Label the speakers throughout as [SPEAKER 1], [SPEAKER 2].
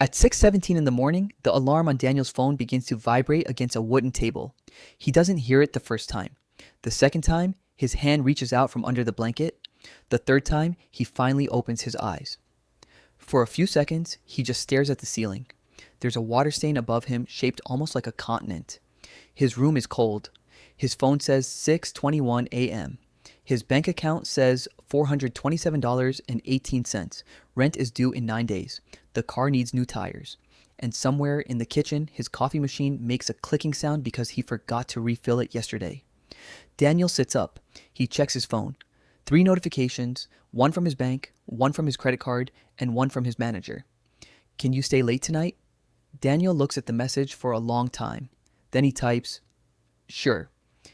[SPEAKER 1] At 6:17 in the morning, the alarm on Daniel's phone begins to vibrate against a wooden table. He doesn't hear it the first time. The second time, his hand reaches out from under the blanket. The third time, he finally opens his eyes. For a few seconds, he just stares at the ceiling. There's a water stain above him shaped almost like a continent. His room is cold. His phone says 6:21 a.m. His bank account says $427.18. Rent is due in 9 days. The car needs new tires. And somewhere in the kitchen, his coffee machine makes a clicking sound because he forgot to refill it yesterday. Daniel sits up. He checks his phone. 3 notifications, one from his bank, one from his credit card, and one from his manager. Can you stay late tonight? Daniel looks at the message for a long time. Then he types, sure.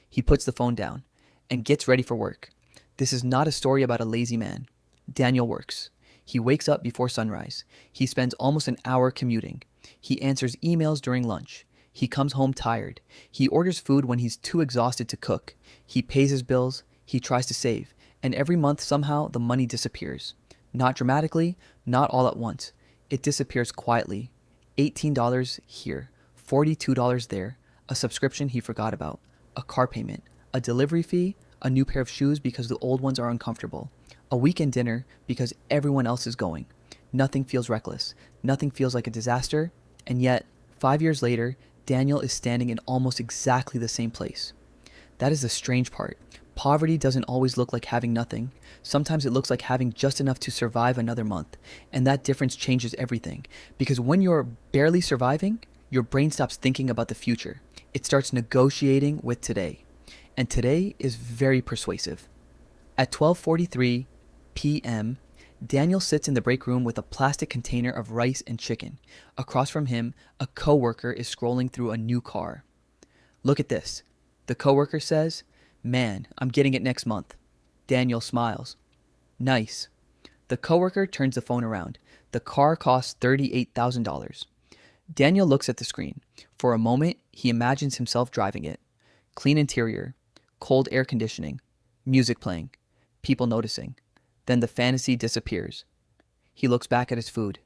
[SPEAKER 1] He puts the phone down and gets ready for work. This is not a story about a lazy man. Daniel works. He wakes up before sunrise. He spends almost an hour commuting. He answers emails during lunch. He comes home tired. He orders food when he's too exhausted to cook. He pays his bills. He tries to save. And every month somehow the money disappears. Not dramatically, not all at once. It disappears quietly. $18 here, $42 there, a subscription he forgot about, a car payment, a delivery fee, a new pair of shoes because the old ones are uncomfortable, a weekend dinner because everyone else is going. Nothing feels reckless. Nothing feels like a disaster. And yet, 5 years later, Daniel is standing in almost exactly the same place. That is the strange part. Poverty doesn't always look like having nothing. Sometimes it looks like having just enough to survive another month. And that difference changes everything. Because when you're barely surviving, your brain stops thinking about the future. It starts negotiating with today. And today is very persuasive. At 12:43 p.m., Daniel sits in the break room with a plastic container of rice and chicken. Across from him, a coworker is scrolling through a new car. Look at this. The coworker says, man, I'm getting it next month. Daniel smiles. Nice. The coworker turns the phone around. The car costs $38,000. Daniel looks at the screen. For a moment, he imagines himself driving it. Clean interior, cold air conditioning, music playing, people noticing. Then the fantasy disappears. He looks back at his food.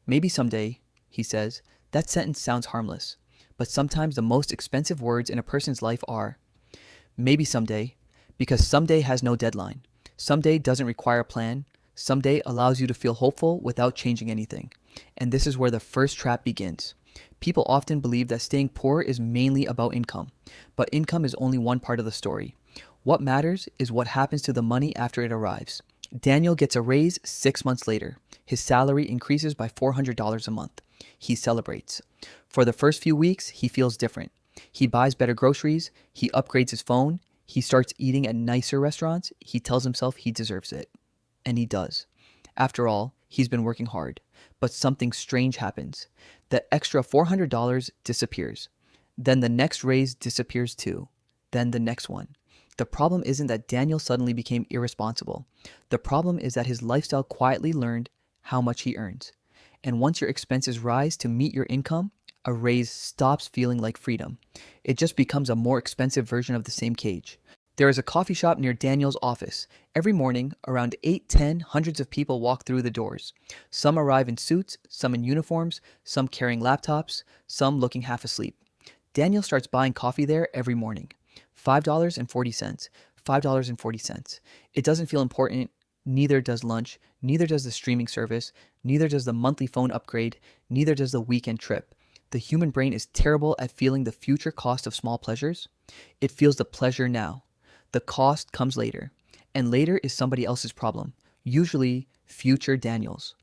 [SPEAKER 1] Maybe someday, he says. That sentence sounds harmless. But sometimes the most expensive words in a person's life are maybe someday, because someday has no deadline. Someday doesn't require a plan. Someday allows you to feel hopeful without changing anything. And this is where the first trap begins. People often believe that staying poor is mainly about income, but income is only one part of the story. What matters is what happens to the money after it arrives. Daniel gets a raise 6 months later. His salary increases by $400 a month. He celebrates. For the first few weeks, he feels different. He buys better groceries. He upgrades his phone. He starts eating at nicer restaurants. He tells himself he deserves it. And he does. After all, he's been working hard. But something strange happens. The extra $400 disappears. Then the next raise disappears too. Then the next one. The problem isn't that Daniel suddenly became irresponsible. The problem is that his lifestyle quietly learned how much he earns. And once your expenses rise to meet your income, a raise stops feeling like freedom. It just becomes a more expensive version of the same cage. There is a coffee shop near Daniel's office. Every morning, around 8:10, hundreds of people walk through the doors. Some arrive in suits, some in uniforms, some carrying laptops, some looking half asleep. Daniel starts buying coffee there every morning. $5.40, $5.40. It doesn't feel important. Neither does lunch. Neither does the streaming service. Neither does the monthly phone upgrade. Neither does the weekend trip. The human brain is terrible at feeling the future cost of small pleasures. It feels the pleasure now. The cost comes later. And later is somebody else's problem. Usually future Daniel's.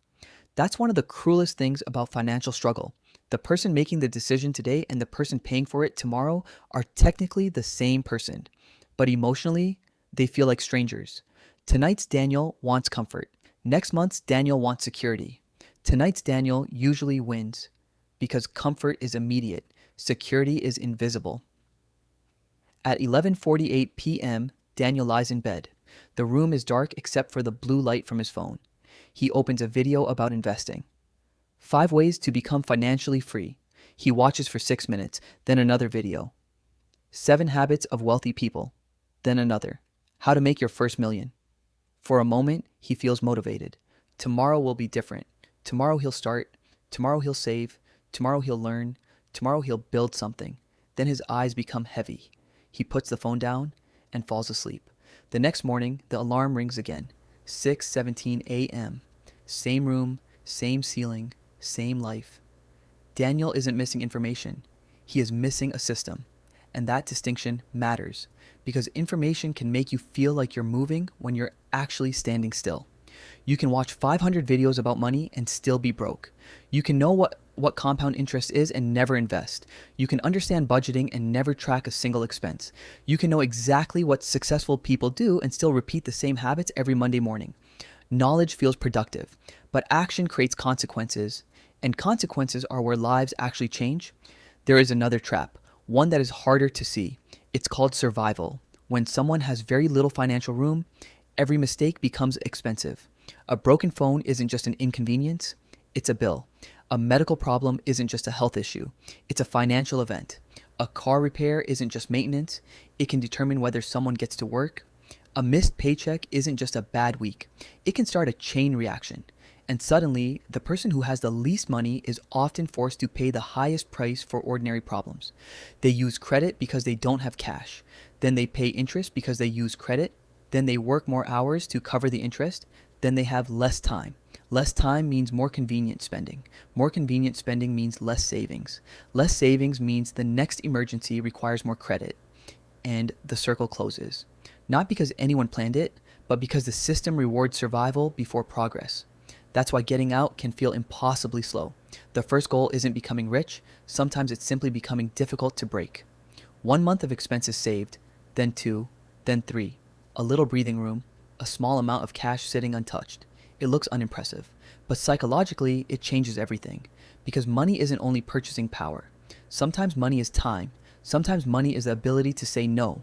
[SPEAKER 1] That's one of the cruelest things about financial struggle. The person making the decision today and the person paying for it tomorrow are technically the same person. But emotionally, they feel like strangers. Tonight's Daniel wants comfort. Next month's Daniel wants security. Tonight's Daniel usually wins because comfort is immediate. Security is invisible. At 11:48 p.m., Daniel lies in bed. The room is dark except for the blue light from his phone. He opens a video about investing. 5 ways to become financially free. He watches for 6 minutes, then another video. 7 habits of wealthy people, then another. How to make your first million. For a moment, he feels motivated. Tomorrow will be different. Tomorrow he'll start. Tomorrow he'll save. Tomorrow he'll learn. Tomorrow he'll build something. Then his eyes become heavy. He puts the phone down and falls asleep. The next morning, the alarm rings again. 6:17 a.m. Same room, same ceiling, same life. Daniel isn't missing information. He is missing a system. And that distinction matters because information can make you feel like you're moving when you're actually standing still. You can watch 500 videos about money and still be broke. You can know what compound interest is and never invest. You can understand budgeting and never track a single expense. You can know exactly what successful people do and still repeat the same habits every Monday morning. Knowledge feels productive, but action creates consequences, and consequences are where lives actually change. There is another trap, one that is harder to see. It's called survival. When someone has very little financial room, every mistake becomes expensive. A broken phone isn't just an inconvenience, it's a bill. A medical problem isn't just a health issue, it's a financial event. A car repair isn't just maintenance, it can determine whether someone gets to work. A missed paycheck isn't just a bad week, it can start a chain reaction. And suddenly, the person who has the least money is often forced to pay the highest price for ordinary problems. They use credit because they don't have cash. Then they pay interest because they use credit. Then they work more hours to cover the interest. Then they have less time. Less time means more convenient spending. More convenient spending means less savings. Less savings means the next emergency requires more credit. And the circle closes. Not because anyone planned it, but because the system rewards survival before progress. That's why getting out can feel impossibly slow. The first goal isn't becoming rich. Sometimes it's simply becoming difficult to break. 1 month of expenses saved, then 2, then 3. A little breathing room, a small amount of cash sitting untouched. It looks unimpressive, but psychologically it changes everything because money isn't only purchasing power. Sometimes money is time. Sometimes money is the ability to say no